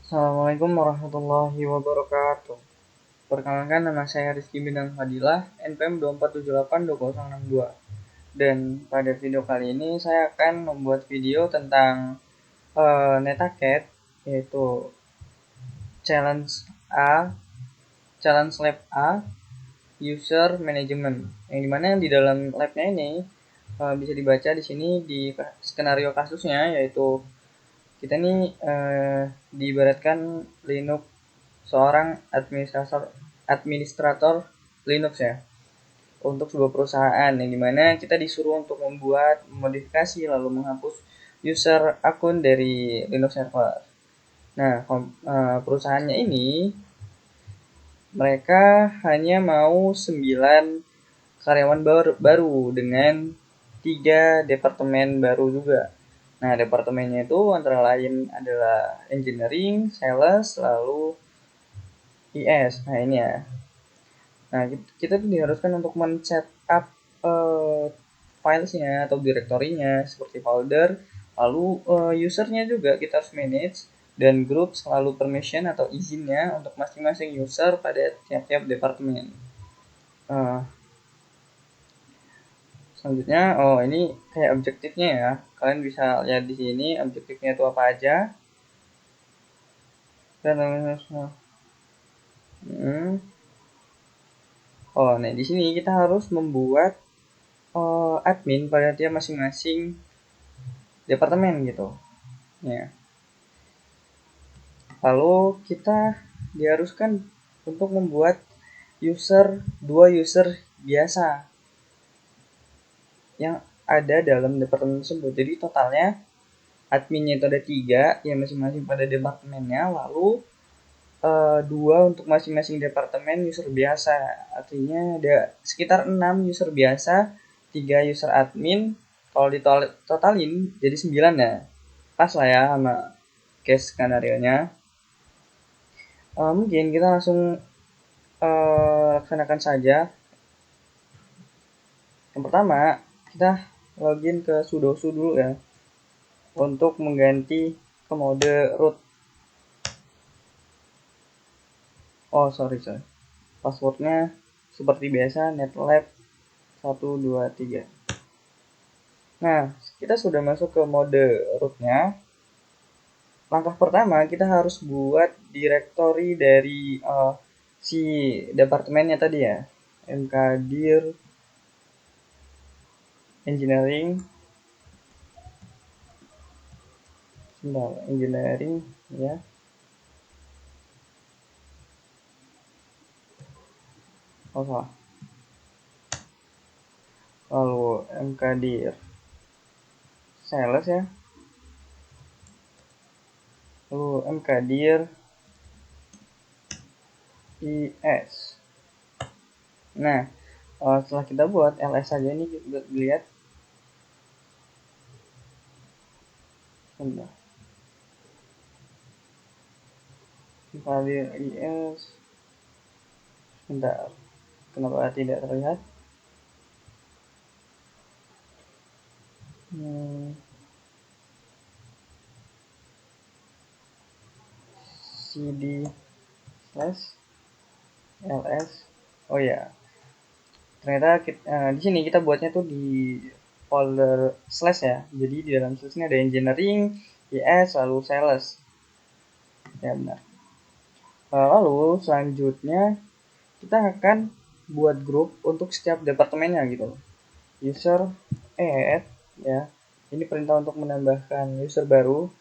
Assalamualaikum warahmatullahi wabarakatuh. Perkenalkan, nama saya Rizky Bintang Fadilah, NPM 24782062. Dan pada video kali ini saya akan membuat video tentang NetaCAD, yaitu Challenge A, Challenge Lab A, User Management. Yang dimana di dalam labnya ini bisa dibaca di sini di skenario kasusnya, yaitu kita ini diibaratkan Linux, seorang administrator Linux ya, untuk sebuah perusahaan yang dimana kita disuruh untuk membuat modifikasi lalu menghapus user akun dari Linux server. Nah, perusahaannya ini mereka hanya mau 9 karyawan baru dengan 3 departemen baru juga. Nah, departemennya itu antara lain adalah engineering, sales, lalu IS. Nah, ini ya. Nah, kita tuh diharuskan untuk men-setup filesnya atau direktorinya seperti folder, lalu usernya juga kita harus manage, dan group selalu permission atau izinnya untuk masing-masing user pada tiap-tiap departemen. Selanjutnya, ini kayak objektifnya ya. Kalian bisa lihat di sini objektifnya itu apa aja. Dan nah di sini kita harus membuat admin pada tiap masing-masing departemen gitu. Ya. Lalu kita diharuskan untuk membuat dua user biasa yang ada dalam departemen tersebut. Jadi totalnya adminnya itu ada 3 yang masing-masing pada departemennya, lalu 2 untuk masing-masing departemen user biasa. Artinya ada sekitar 6 user biasa, 3 user admin. Kalau ditotalin jadi 9 ya. Pas lah ya sama case skenario-nya. Mungkin kita langsung laksanakan saja. Yang pertama, kita login ke sudoku dulu ya, untuk mengganti ke mode root. Sorry. Passwordnya seperti biasa netlab 123. Nah, kita sudah masuk ke mode rootnya. Langkah pertama, kita harus buat directory dari si departemennya tadi ya, mkdir engineering. Engineering ya. Salah. Lalu mkdir sales ya. Lalu mkdir is. Nah, setelah kita buat ls saja ini, kita lihat. Mkdir is. Bentar, kenapa tidak terlihat? cd slash ls. Ternyata di sini kita buatnya tuh di folder slash ya. Jadi di dalam slash ini ada engineering, IS, lalu sales. Ya benar. Lalu selanjutnya kita akan buat grup untuk setiap departemennya gitu. User add ya. Ini perintah untuk menambahkan user baru.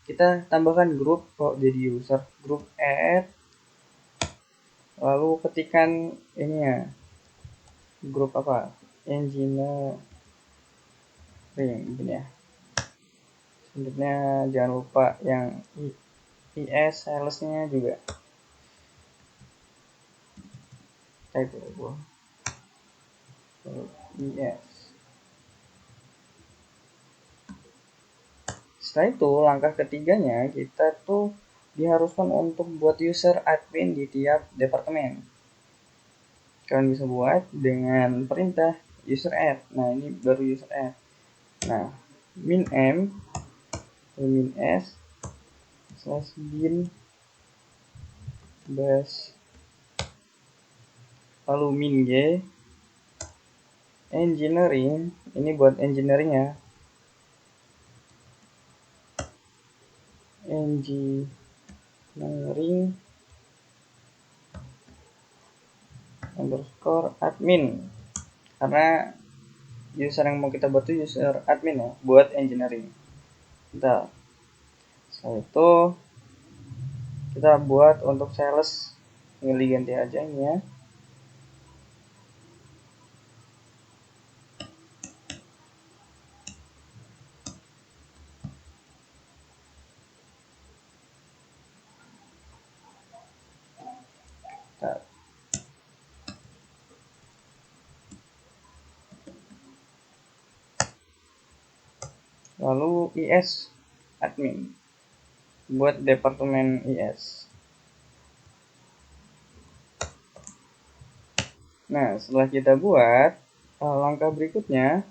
Kita tambahkan grup kok jadi user. Grup add, lalu ketikkan ini ya, grup apa, engineering gini ya. Selanjutnya jangan lupa yang IS salesnya juga type IS. Setelah itu langkah ketiganya, kita tuh diharuskan untuk buat user admin di tiap departemen. Kalian bisa buat dengan perintah user add. Nah, ini baru user add. Nah, min m min s slash bin bash, lalu min g engineering, ini buat engineering ya, engineering underscore admin, karena user yang mau kita buat itu user admin ya, buat engineering. Setelah itu kita buat untuk sales, ini ganti aja ini ya. Lalu IS admin buat departemen IS. Nah, setelah kita buat, langkah berikutnya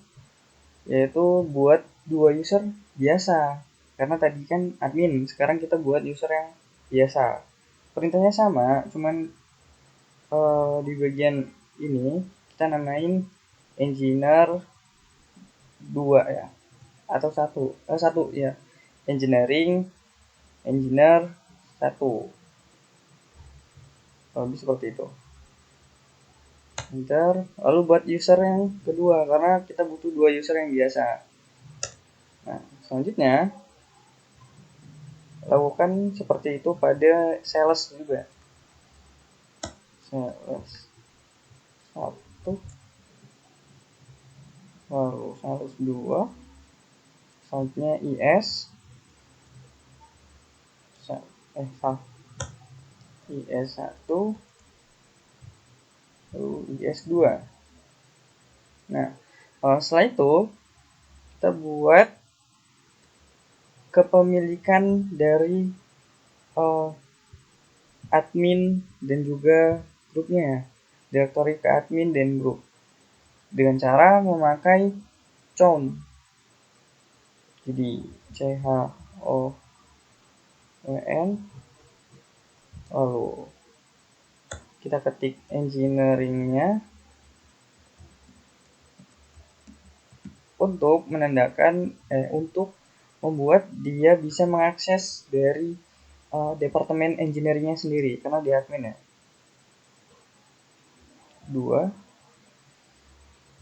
yaitu buat 2 user biasa. Karena tadi kan admin, sekarang kita buat user yang biasa. Perintahnya sama, cuman di bagian ini kita namain engineer 2 ya, atau 1 ya, engineer 1, lebih seperti itu. Enter. Lalu buat user yang kedua, karena kita butuh 2 user yang biasa. Nah, selanjutnya lakukan seperti itu pada sales juga. Sales 1, lalu sales 2, selanjutnya IS IS 1, lalu IS 2. Nah, setelah itu kita buat kepemilikan dari admin dan juga grupnya, direktori ke admin dan grup, dengan cara memakai chown. Jadi chown, lalu kita ketik engineeringnya untuk menandakan untuk membuat dia bisa mengakses dari departemen engineeringnya sendiri, karena dia admin ya. 2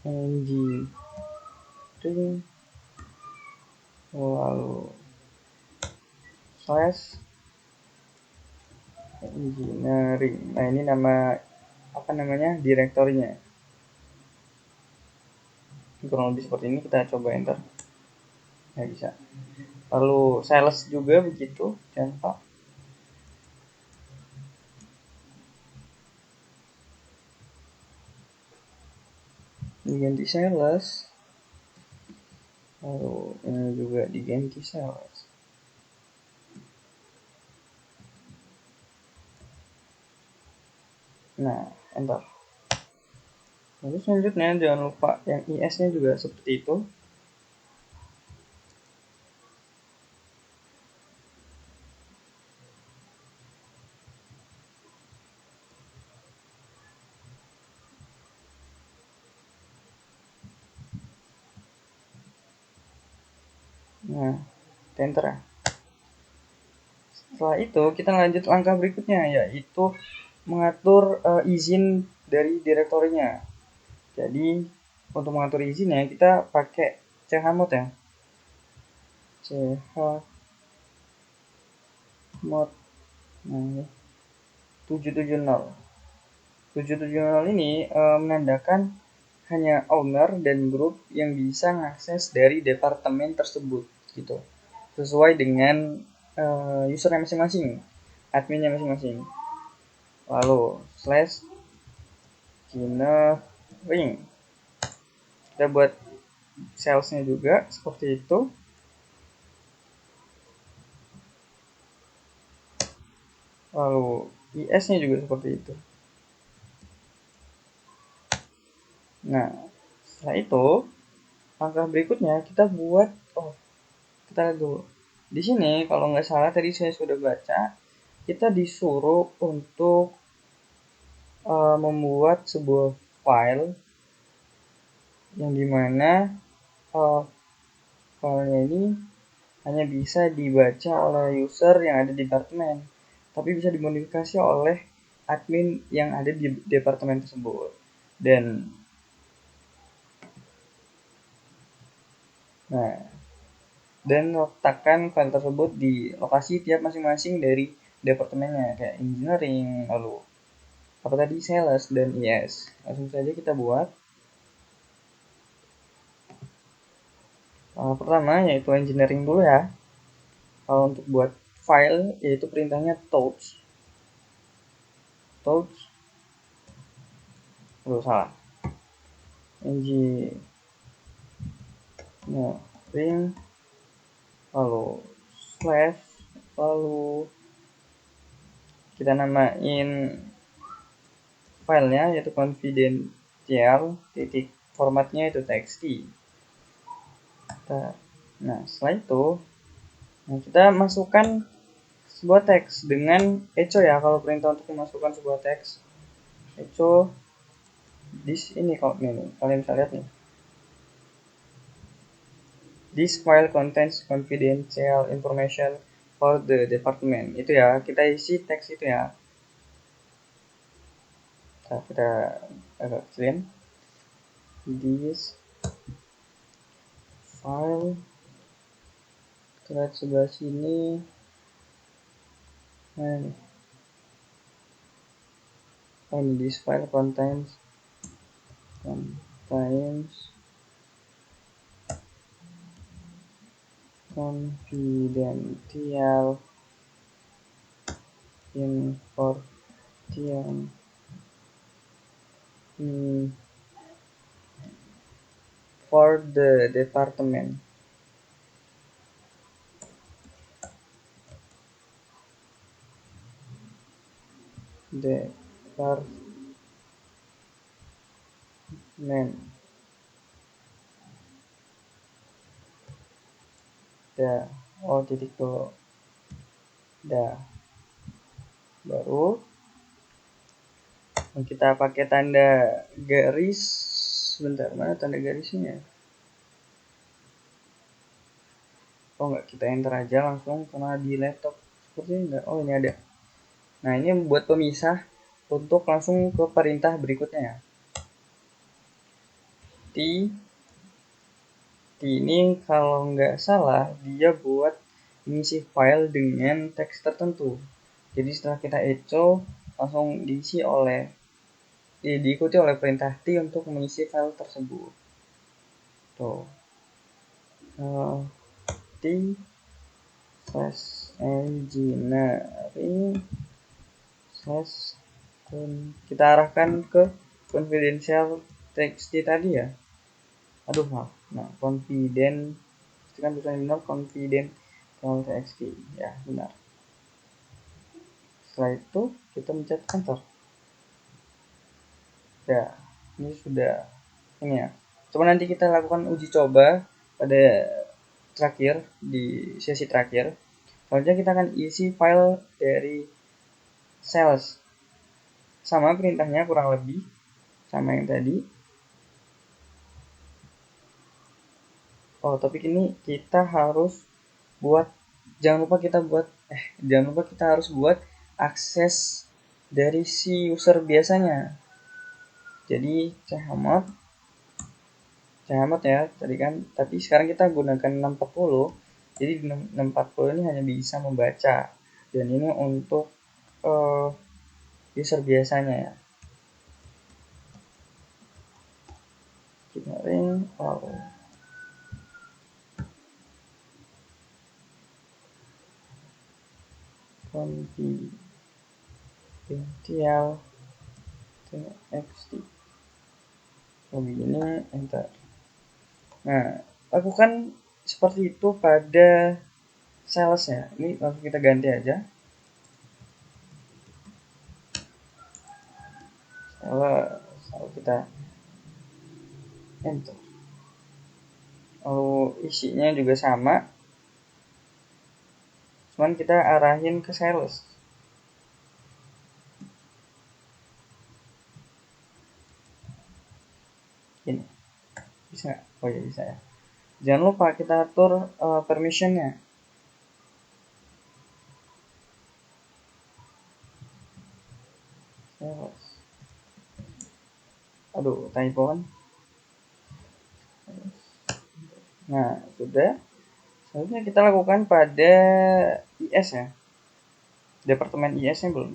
engineering, lalu slash engineering. Nah, ini nama direktorinya. Kurang lebih seperti ini, kita coba enter. Ya, bisa. Lalu sales juga begitu, contoh. Diganti sales, lalu ini juga diganti sales. Nah, enter. Lalu selanjutnya jangan lupa yang IS nya juga seperti itu. Nah, enter ya. Setelah itu kita lanjut langkah berikutnya, yaitu mengatur izin dari direktorinya. Jadi untuk mengatur izinnya kita pakai chmod ya, chmod 770 ini menandakan hanya owner dan grup yang bisa mengakses dari departemen tersebut gitu, sesuai dengan usernya masing-masing, adminnya masing-masing. Lalu slash engineering, kita buat salesnya juga seperti itu. Lalu IS nya juga seperti itu. Nah, setelah itu langkah berikutnya kita buat kita lihat dulu Di sini kalau nggak salah tadi saya sudah baca, kita disuruh untuk membuat sebuah file yang dimana filenya ini hanya bisa dibaca oleh user yang ada di departemen, tapi bisa dimodifikasi oleh admin yang ada di departemen tersebut. Dan letakkan file tersebut di lokasi tiap masing-masing dari departemennya, kayak engineering, lalu apa tadi, sales, dan IS. Langsung saja kita buat. Pertama yaitu engineering dulu ya. Kalau untuk buat file yaitu perintahnya touch. Salah. Engineering, lalu slash, lalu kita namain filenya yaitu confidential, titik formatnya itu txt. Nah setelah itu kita masukkan sebuah teks dengan echo ya. Kalau perintah untuk memasukkan sebuah teks echo this ini, kalau ini kalian bisa lihat nih, this file contains confidential information for the department, itu ya, kita isi teks itu ya. Nah, kita agak kecilin, this file, kita lihat sebelah sini. Nah, this file contains confidential information for the department. Titik dulu. Baru kita pakai tanda garis. Bentar, mana tanda garisnya? Enggak, kita enter aja langsung karena di laptop sepertinya enggak. Ini ada. Nah, ini buat pemisah untuk langsung ke perintah berikutnya ya. Ini kalau nggak salah dia buat mengisi file dengan teks tertentu. Jadi setelah kita echo langsung diikuti oleh perintah T untuk mengisi file tersebut. Tuh. T engineering kita arahkan ke confidential txt tadi ya. Maaf. Nah, confident itu kan tulisannya benar, confidential txt ya, benar. Setelah itu kita mencet enter. Ya, ini sudah ini ya. Coba nanti kita lakukan uji coba pada terakhir, di sesi terakhir. Selanjutnya kita akan isi file dari sales. Sama perintahnya kurang lebih sama yang tadi. Tapi ini kita harus buat, jangan lupa kita harus buat akses dari si user biasanya. Jadi chmod ya tadi kan, tapi sekarang kita gunakan 640. Jadi 640 ini hanya bisa membaca, dan ini untuk user biasanya ya. Engineering, confidential txt. Begini, enter. Nah, lakukan seperti itu pada salesnya. Ini langsung kita ganti aja. Lalu kita enter. Lalu isinya juga sama. cuman kita arahin ke sales. Ini bisa nggak? Oh ya bisa ya. Jangan lupa kita atur permissionnya. Sales. Aduh, typo kan. Nah, sudah. Selanjutnya kita lakukan pada IS ya. Departemen IS-nya belum.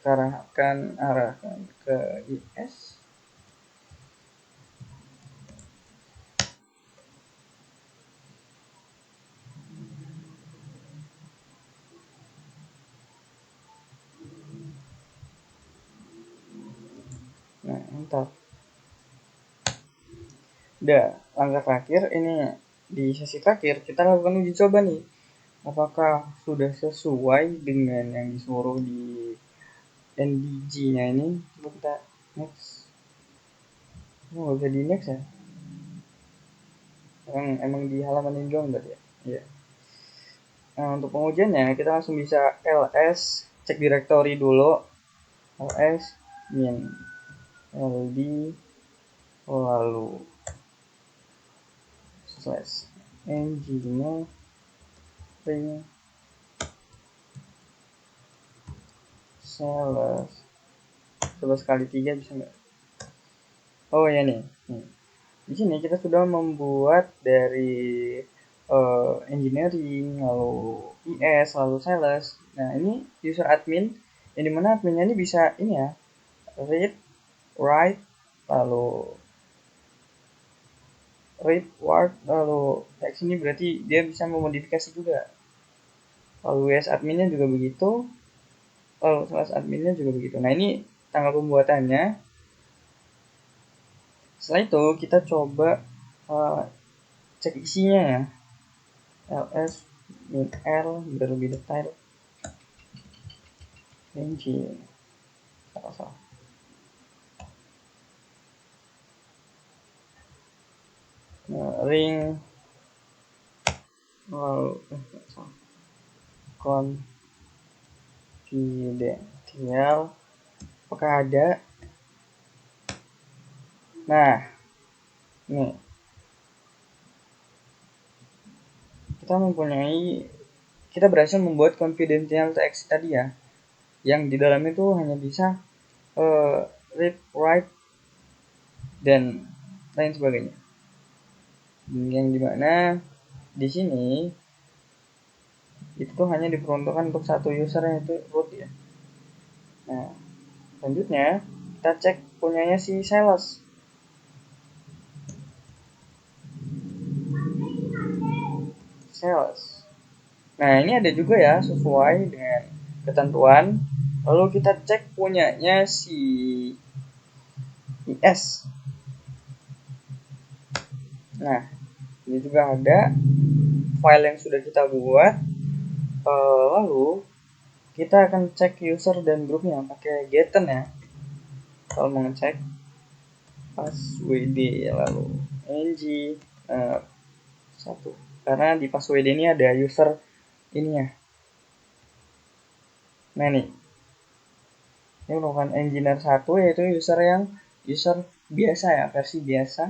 Sekarang akan arahkan ke IS. Nah, entar. Udah, langkah terakhir ini di sesi terakhir kita lakukan uji coba nih. Apakah sudah sesuai dengan yang disuruh di NDG-nya ini? Coba kita next. Oh, nggak bisa di next ya? Emang di halaman ini doang berarti ya? Iya. Nah, untuk pengujiannya kita langsung bisa ls cek directory dulu. ls min ld lalu slash engineering sales. Coba sekali 3 bisa nggak? Oh ya nih. Di sini kita sudah membuat dari engineering, lalu IS, lalu sales. Nah ini user admin, yang dimana adminnya ini bisa ini ya, read, write, lalu read, word, lalu teks ini berarti dia bisa memodifikasi juga. Lalu IS adminnya juga begitu, lalu sales adminnya juga begitu. Nah ini tanggal pembuatannya. Setelah itu kita coba cek isinya ya. ls min l biar lebih detail. Engine salah. Ring lalu confidential apakah ada. Nah nih kita berhasil membuat confidential text tadi ya, yang di dalam itu hanya bisa read, write, dan lain sebagainya. Yang dimana di sini itu tuh hanya diperuntukkan untuk satu user, yaitu root ya. Nah selanjutnya kita cek punyanya si sales. Nah ini ada juga ya sesuai dengan ketentuan. Lalu kita cek punyanya si IS. Nah ini juga ada file yang sudah kita buat. Lalu kita akan cek user dan grupnya pakai getN ya. Kalau mau ngecek passwd lalu ng 1 karena di passwd ini ada user ininya. Nah nih ini merupakan engineer 1, yaitu user biasa ya, versi biasa,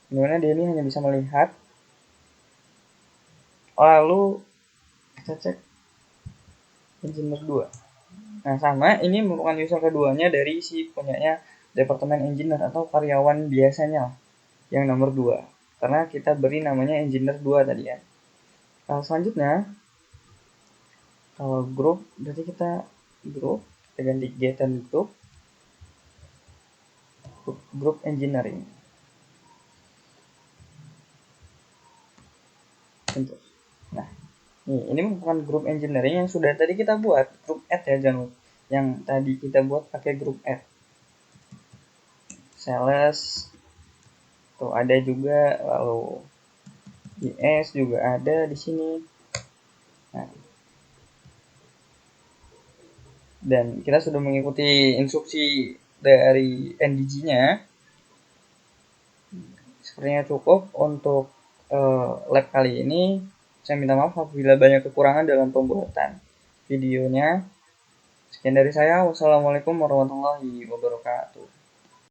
dimana dia ini hanya bisa melihat. Lalu kita cek engineer 2. Nah sama, ini merupakan user keduanya dari si punyanya departemen engineer atau karyawan biasanya yang nomor 2, karena kita beri namanya engineer 2 tadi ya. Nah, selanjutnya kalau group berarti kita ganti getN group engineering. Nah ini merupakan grup engineering yang sudah tadi kita buat, grup add ya, jangan lupa yang tadi kita buat pakai grup add. Sales tuh ada juga, lalu IS juga ada di sini. Nah, dan kita sudah mengikuti instruksi dari NDG-nya. Sepertinya cukup untuk lab kali ini. Saya minta maaf apabila banyak kekurangan dalam pembuatan videonya. Sekian dari saya. Wassalamualaikum warahmatullahi wabarakatuh.